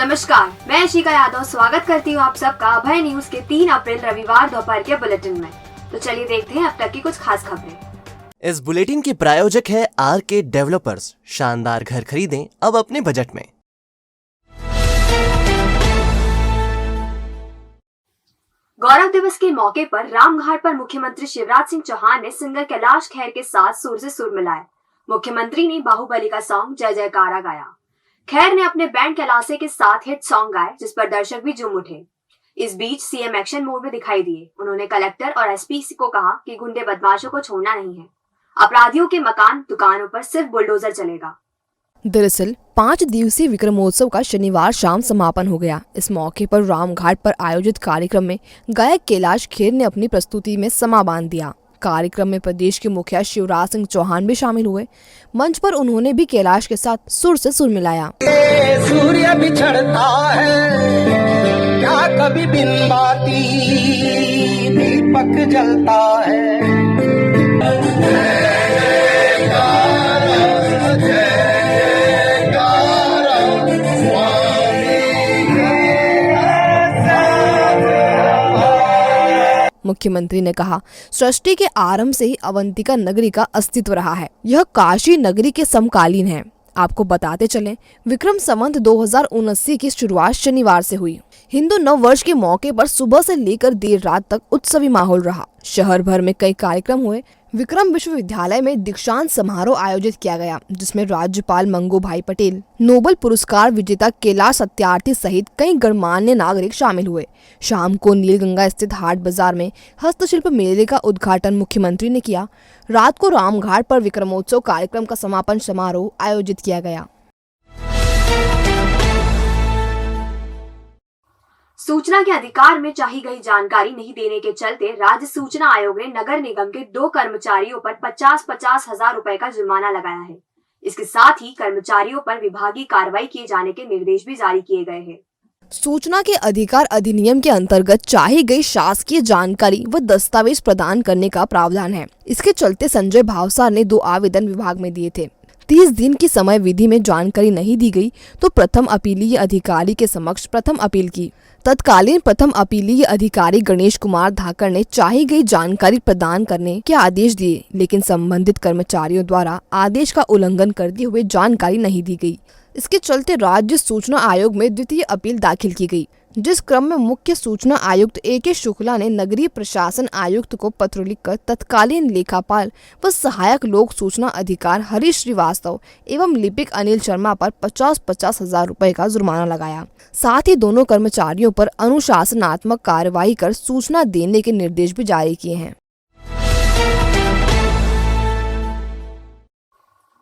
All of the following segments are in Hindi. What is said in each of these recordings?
नमस्कार, मैं अशिका यादव स्वागत करती हूँ आप सबका अभय न्यूज के 3 अप्रैल रविवार दोपहर के बुलेटिन में। तो चलिए देखते हैं अब तक की कुछ खास खबरें। इस बुलेटिन के प्रायोजक है आरके डेवलपर्स। शानदार घर खरीदें अब अपने बजट में। गौरव दिवस के मौके पर रामघाट पर मुख्यमंत्री शिवराज सिंह चौहान ने सिंगर कैलाश खेर के साथ सुर से सुर मिलाए। मुख्यमंत्री ने बाहुबली का सॉन्ग जय जयकारा गाया। खैर ने अपने बैंड कैलाशे के साथ हिट सॉन्ग गाए, जिस पर दर्शक भी झूम उठे। इस बीच सीएम एक्शन मोड में दिखाई दिए। उन्होंने कलेक्टर और एसपी को कहा कि गुंडे बदमाशों को छोड़ना नहीं है। अपराधियों के मकान दुकानों पर सिर्फ बुलडोजर चलेगा। दरअसल 5 दिवसीय विक्रमोत्सव का शनिवार शाम समापन हो गया। इस मौके पर रामघाट पर आयोजित कार्यक्रम में गायक कैलाश खेर ने अपनी प्रस्तुति में समा बांध दिया। कार्यक्रम में प्रदेश के मुखिया शिवराज सिंह चौहान भी शामिल हुए। मंच पर उन्होंने भी कैलाश के साथ सुर से सुर मिलाया। सूर्य बिछड़ता है क्या कभी बिन बाती दीपक जलता है। मुख्यमंत्री ने कहा, सृष्टि के आरंभ से ही अवंतिका नगरी का अस्तित्व रहा है। यह काशी नगरी के समकालीन है। आपको बताते चलें, विक्रम संवत 2079 की शुरुआत शनिवार से हुई। हिंदू नव वर्ष के मौके पर सुबह से लेकर देर रात तक उत्सवी माहौल रहा। शहर भर में कई कार्यक्रम हुए। विक्रम विश्वविद्यालय में दीक्षांत समारोह आयोजित किया गया, जिसमें राज्यपाल मंगू भाई पटेल, नोबेल पुरस्कार विजेता कैलाश सत्यार्थी सहित कई गणमान्य नागरिक शामिल हुए। शाम को नीलगंगा स्थित हाट बाजार में हस्तशिल्प मेले का उद्घाटन मुख्यमंत्री ने किया। रात को रामघाट पर विक्रमोत्सव कार्यक्रम का समापन समारोह आयोजित किया गया। सूचना के अधिकार में चाही गई जानकारी नहीं देने के चलते राज्य सूचना आयोग ने नगर निगम के 2 कर्मचारियों पर 50-50 हजार रुपए का जुर्माना लगाया है। इसके साथ ही कर्मचारियों पर विभागीय कार्रवाई किए जाने के निर्देश भी जारी किए गए हैं। सूचना के अधिकार अधिनियम के अंतर्गत चाही गई शासकीय जानकारी व दस्तावेज प्रदान करने का प्रावधान है। इसके चलते संजय भावसार ने 2 आवेदन विभाग में दिए थे। 30 दिन की समय विधि में जानकारी नहीं दी गई तो प्रथम अपीलीय अधिकारी के समक्ष प्रथम अपील की। तत्कालीन प्रथम अपीलीय अधिकारी गणेश कुमार धाकर ने चाही गई जानकारी प्रदान करने के आदेश दिए, लेकिन संबंधित कर्मचारियों द्वारा आदेश का उल्लंघन करते हुए जानकारी नहीं दी गई। इसके चलते राज्य सूचना आयोग में द्वितीय अपील दाखिल की गई, जिस क्रम में मुख्य सूचना आयुक्त AK शुक्ला ने नगरीय प्रशासन आयुक्त को पत्र लिखकर तत्कालीन लेखापाल व सहायक लोक सूचना अधिकार हरीश श्रीवास्तव एवं लिपिक अनिल शर्मा पर 50-50 हजार रुपए का जुर्माना लगाया। साथ ही दोनों कर्मचारियों पर अनुशासनात्मक कार्रवाई कर सूचना देने के निर्देश भी जारी किए हैं।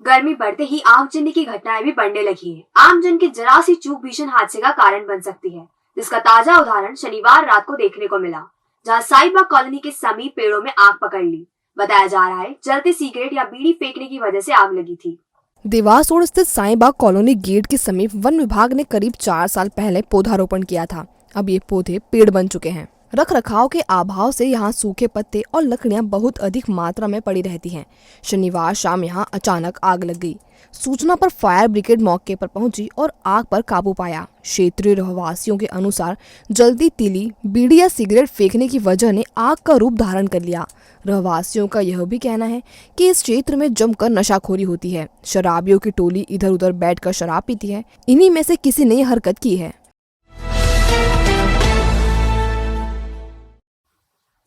गर्मी बढ़ते ही आगजनी की घटनाएं भी बढ़ने लगी है। आमजन की जरा सी चूक भीषण हादसे का कारण बन सकती है, जिसका ताजा उदाहरण शनिवार रात को देखने को मिला, जहां साहिबबाग कॉलोनी के समीप पेड़ों में आग पकड़ ली। बताया जा रहा है जलते सिगरेट या बीड़ी फेंकने की वजह से आग लगी थी। देवास रोड स्थित साईबाग कॉलोनी गेट के समीप वन विभाग ने करीब 4 साल पहले पौधारोपण किया था। अब ये पौधे पेड़ बन चुके हैं। रख रखाव के अभाव से यहाँ सूखे पत्ते और लकड़ियाँ बहुत अधिक मात्रा में पड़ी रहती हैं। शनिवार शाम यहाँ अचानक आग लग गई। सूचना पर फायर ब्रिगेड मौके पर पहुंची और आग पर काबू पाया। क्षेत्रीय रहवासियों के अनुसार जल्दी तीली, बीड़ी या सिगरेट फेंकने की वजह ने आग का रूप धारण कर लिया। रहवासियों का यह भी कहना है कि इस क्षेत्र में जमकर नशाखोरी होती है। शराबियों की टोली इधर उधर बैठकर शराब पीती है। इन्हीं में से किसी ने यह हरकत की है।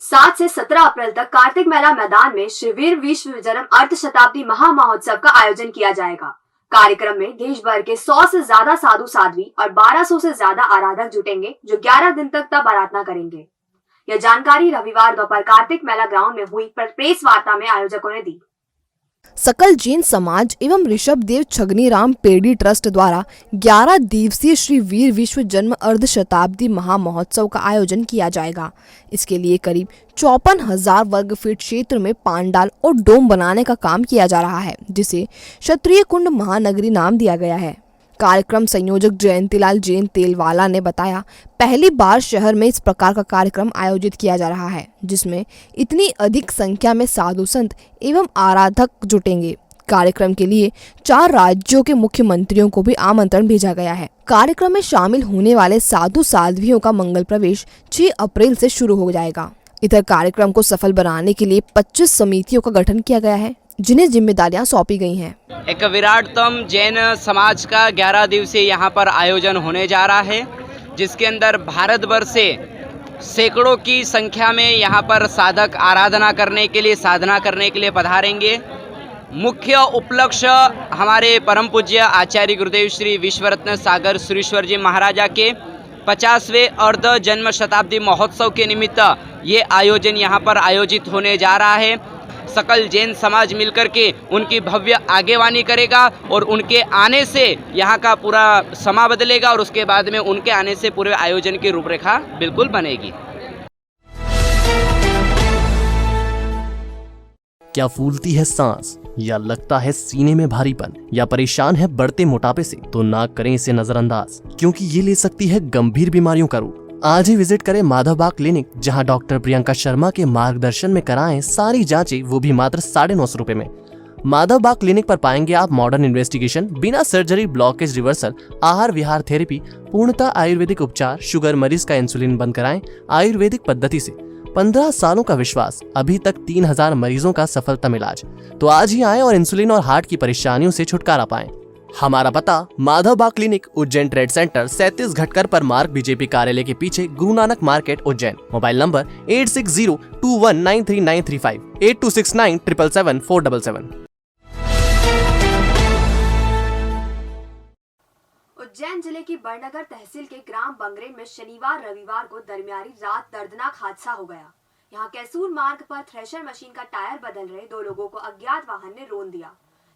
7 से 17 अप्रैल तक कार्तिक मेला मैदान में श्री वीर विश्व जन्म अर्ध शताब्दी महा महोत्सव का आयोजन किया जाएगा। कार्यक्रम में देश भर के 100 से ज्यादा साधु साध्वी और 1200 से ज्यादा आराधक जुटेंगे, जो 11 दिन तक तब आराधना करेंगे। यह जानकारी रविवार दोपहर कार्तिक मेला ग्राउंड में हुई प्रेस वार्ता में आयोजकों ने दी। सकल जैन समाज एवं ऋषभ देव छगनी राम पेड़ी ट्रस्ट द्वारा 11 दिवसीय श्री वीर विश्व जन्म अर्ध शताब्दी महा महोत्सव का आयोजन किया जाएगा। इसके लिए करीब 54,000 वर्ग फीट क्षेत्र में पांडाल और डोम बनाने का काम किया जा रहा है, जिसे क्षत्रिय कुंड महानगरी नाम दिया गया है। कार्यक्रम संयोजक जयंतीलाल जैन तेलवाला ने बताया, पहली बार शहर में इस प्रकार का कार्यक्रम आयोजित किया जा रहा है, जिसमें इतनी अधिक संख्या में साधु संत एवं आराधक जुटेंगे। कार्यक्रम के लिए 4 राज्यों के मुख्यमंत्रियों को भी आमंत्रण भेजा गया है। कार्यक्रम में शामिल होने वाले साधु साध्वियों का मंगल प्रवेश 6 अप्रैल से शुरू हो जाएगा। इधर कार्यक्रम को सफल बनाने के लिए 25 समितियों का गठन किया गया है, जिन्हें जिम्मेदारियां सौंपी गई हैं। एक विराटतम जैन समाज का 11 दिवसीय यहाँ पर आयोजन होने जा रहा है, जिसके अंदर भारत वर्ष से सैकड़ों की संख्या में यहाँ पर साधक आराधना करने के लिए, साधना करने के लिए पधारेंगे। मुख्य उपलक्ष्य हमारे परम पूज्य आचार्य गुरुदेव श्री विश्वरत्न सागर सुरेश्वर जी महाराजा के 50वें अर्ध जन्म शताब्दी महोत्सव के निमित्त ये आयोजन यहाँ पर आयोजित होने जा रहा है। सकल जैन समाज मिलकर के उनकी भव्य आगेवानी करेगा और उनके आने से यहाँ का पूरा समा बदलेगा और उसके बाद में उनके आने से पूरे आयोजन की रूपरेखा बिल्कुल बनेगी। क्या फूलती है सांस, या लगता है सीने में भारीपन, या परेशान है बढ़ते मोटापे से, तो ना करें इसे नजरअंदाज, क्योंकि ये ले सकती है गंभीर बीमारियों का रूप। आज ही विजिट करें माधवबाग क्लिनिक, जहां डॉक्टर प्रियंका शर्मा के मार्गदर्शन में कराएं सारी जांचें, वो भी मात्र 950 रुपए में। माधवबाग क्लिनिक पर पाएंगे आप मॉडर्न इन्वेस्टिगेशन, बिना सर्जरी, ब्लॉकेज रिवर्सल, आहार विहार थेरेपी, पूर्णतः आयुर्वेदिक उपचार, शुगर मरीज का इंसुलिन बंद कराएं आयुर्वेदिक पद्धति से। 15 सालों का विश्वास, अभी तक 3000 मरीजों का सफलतम इलाज। तो आज ही आएं और इंसुलिन और हार्ट की परेशानियों से छुटकारा पाएं। हमारा पता Madhavbaug clinic, Ujjain trade centre 37 घटकर पर मार्ग, बीजेपी कार्यालय के पीछे, Guru Nanak market, Ujjain. Mobile number 8602193935, 8269777477। Ujjain जिले की बड़नगर तहसील के ग्राम बंगरेन में शनिवार रविवार को दरमियानी रात दर्दनाक हादसा हो गया। यहाँ कैसूर मार्ग पर थ्रेशर मशीन का टायर बदल रहे 2 लोगों को अज्ञात वाहन ने रौंद दिया,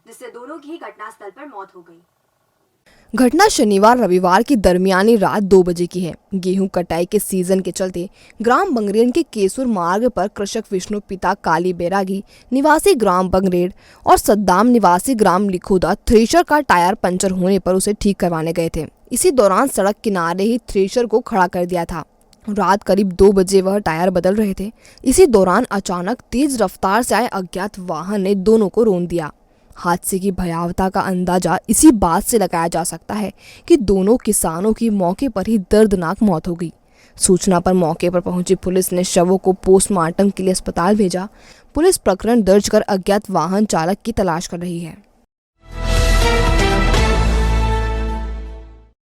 जिससे दोनों की घटनास्थल पर मौत हो गई। घटना शनिवार रविवार की दरमियानी रात 2 बजे की है। गेहूं कटाई के सीजन के चलते ग्राम बंगरेन के केसुर मार्ग पर कृषक विष्णु पिता काली बैरागी निवासी ग्राम बंगरेन और सद्दाम निवासी ग्राम लिखोदा थ्रेशर का टायर पंचर होने पर उसे ठीक करवाने गए थे। इसी दौरान सड़क किनारे ही थ्रेशर को खड़ा कर दिया था। रात करीब 2 बजे वह टायर बदल रहे थे। इसी दौरान अचानक तेज रफ्तार से आए अज्ञात वाहन ने दोनों को रौंद दिया। हादसे की भयावहता का अंदाजा इसी बात से लगाया जा सकता है कि दोनों किसानों की मौके पर ही दर्दनाक मौत हो गई। सूचना पर मौके पर पहुंची पुलिस ने शवों को पोस्टमार्टम के लिए अस्पताल भेजा। पुलिस प्रकरण दर्ज कर अज्ञात वाहन चालक की तलाश कर रही है।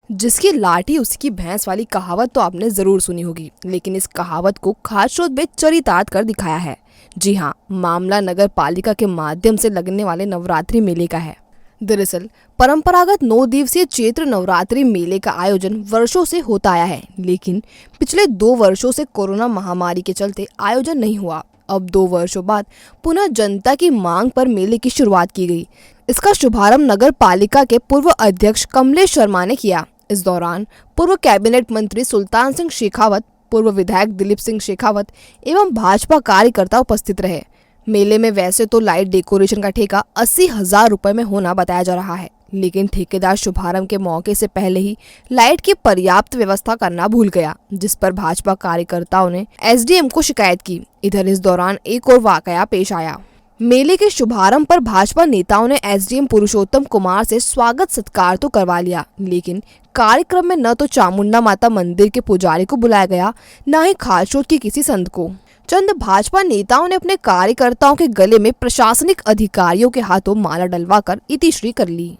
जिसकी लाठी उसकी भैंस वाली कहावत तो आपने जरूर सुनी होगी, लेकिन इस कहावत को खासतौर पे चरितार्थ कर दिखाया है। जी हाँ, मामला नगर पालिका के माध्यम से लगने वाले नवरात्रि मेले का है। दरअसल परंपरागत 9 दिवसीय चैत्र नवरात्रि मेले का आयोजन वर्षों से होता आया है, लेकिन पिछले 2 वर्षों से कोरोना महामारी के चलते आयोजन नहीं हुआ। अब 2 वर्षों बाद पुनः जनता की मांग पर मेले की शुरुआत की गई। इसका शुभारंभ नगर पालिका के पूर्व अध्यक्ष कमलेश शर्मा ने किया। इस दौरान पूर्व कैबिनेट मंत्री सुल्तान सिंह शेखावत, पूर्व विधायक दिलीप सिंह शेखावत एवं भाजपा कार्यकर्ता उपस्थित रहे। मेले में वैसे तो लाइट डेकोरेशन का ठेका 80,000 रुपए में होना बताया जा रहा है, लेकिन ठेकेदार शुभारंभ के मौके से पहले ही लाइट की पर्याप्त व्यवस्था करना भूल गया, जिस पर भाजपा कार्यकर्ताओं ने एसडीएम को शिकायत की। इधर इस दौरान एक और वाकया पेश आया। मेले के शुभारंभ पर भाजपा नेताओं ने एसडीएम पुरुषोत्तम कुमार से स्वागत सत्कार तो करवा लिया, लेकिन कार्यक्रम में न तो चामुंडा माता मंदिर के पुजारी को बुलाया गया, न ही खालचोट के किसी संत को। चंद भाजपा नेताओं ने अपने कार्यकर्ताओं के गले में प्रशासनिक अधिकारियों के हाथों माला डलवाकर इतिश्री कर ली।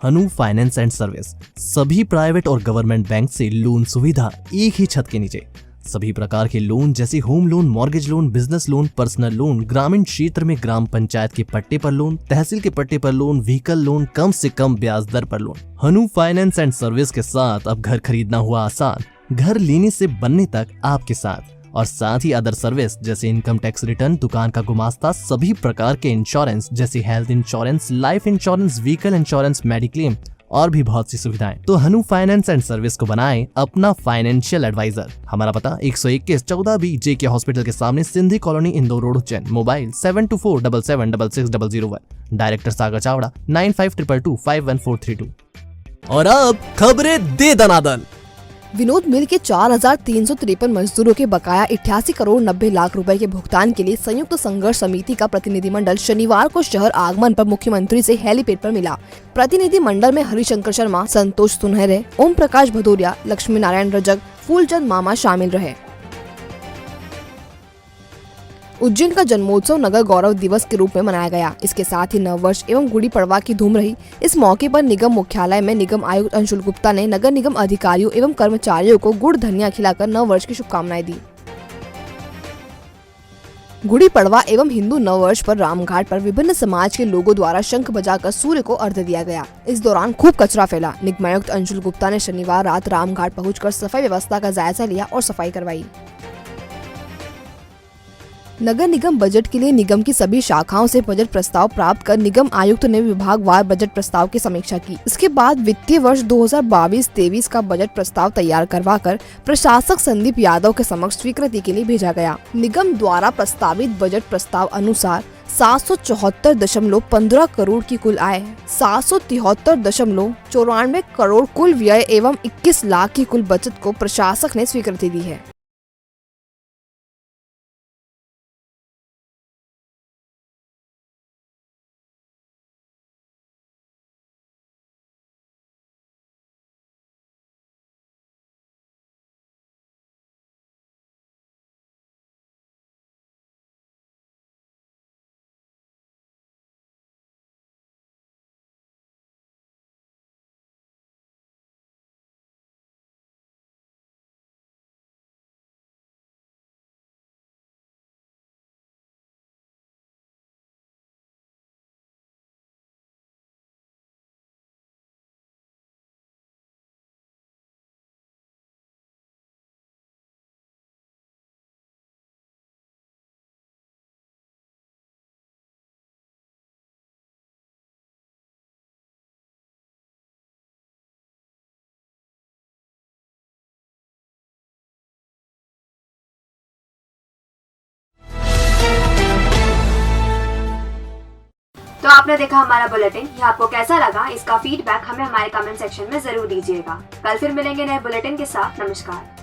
हनु फाइनेंस एंड सर्विस, सभी प्राइवेट और गवर्नमेंट बैंक से लोन सुविधा एक ही छत के नीचे। सभी प्रकार के लोन जैसे home loan, mortgage loan, business loan, personal loan, ग्रामीण क्षेत्र में ग्राम पंचायत के पट्टे पर लोन, तहसील के पट्टे पर लोन, व्हीकल लोन, कम से कम ब्याज दर पर loan. Hanu finance and service के साथ अब घर खरीदना हुआ आसान, घर लेने से बनने तक आपके साथ। और साथ ही अदर सर्विस जैसे इनकम टैक्स रिटर्न, दुकान का गुमास्ता, सभी प्रकार के इंश्योरेंस जैसे health insurance, life insurance, vehicle insurance, mediclaim और भी बहुत सी सुविधाएं। तो हनु फाइनेंस एंड सर्विस को बनाएं अपना फाइनेंशियल एडवाइजर। हमारा पता 121 14B JK हॉस्पिटल के सामने, Sindhi colony, Indore road, Ujjain. Mobile 7247766601। Director Sagar Chavda 9522251432। और अब खबरें दे दनादन। विनोद मिल के 4,353 मजदूरों के बकाया 88 करोड़ 90 लाख रुपए के भुगतान के लिए संयुक्त संघर्ष समिति का प्रतिनिधिमंडल शनिवार को शहर आगमन पर मुख्यमंत्री से हेलीपैड पर मिला। प्रतिनिधिमंडल में हरिशंकर शर्मा, संतोष सुनहरे, ओम प्रकाश भदौरिया, लक्ष्मी नारायण रजक, फूलचंद मामा शामिल रहे। उज्जैन का जन्मोत्सव नगर गौरव दिवस के रूप में मनाया गया। इसके साथ ही नववर्ष एवं गुड़ी पड़वा की धूम रही। इस मौके पर निगम मुख्यालय में निगम आयुक्त अंशुल गुप्ता ने नगर निगम अधिकारियों एवं कर्मचारियों को गुड़ धनिया खिलाकर नववर्ष की शुभकामनाएं दी। गुड़ी पड़वा एवं हिंदू नववर्ष पर रामघाट पर विभिन्न समाज के लोगों द्वारा शंख बजाकर सूर्य को अर्घ्य दिया गया। इस दौरान खूब कचरा फैला। निगम आयुक्त अंशुल गुप्ता ने शनिवार रात रामघाट पहुंचकर सफाई व्यवस्था का जायजा लिया और सफाई करवाई। नगर निगम बजट के लिए निगम की सभी शाखाओं से बजट प्रस्ताव प्राप्त कर निगम आयुक्त ने विभागवार बजट प्रस्ताव की समीक्षा की। इसके बाद वित्तीय वर्ष 2022-23 का बजट प्रस्ताव तैयार करवाकर प्रशासक संदीप यादव के समक्ष स्वीकृति के लिए भेजा गया। निगम द्वारा प्रस्तावित बजट प्रस्ताव अनुसार 774.15 करोड़ की कुल आय, 773.94 करोड़ कुल व्यय एवं 21 लाख की कुल बचत को प्रशासक ने स्वीकृति दी है। तो आपने देखा हमारा बुलेटिन। ये आपको कैसा लगा, इसका फीडबैक हमें हमारे कमेंट सेक्शन में जरूर दीजिएगा। कल फिर मिलेंगे नए बुलेटिन के साथ। नमस्कार।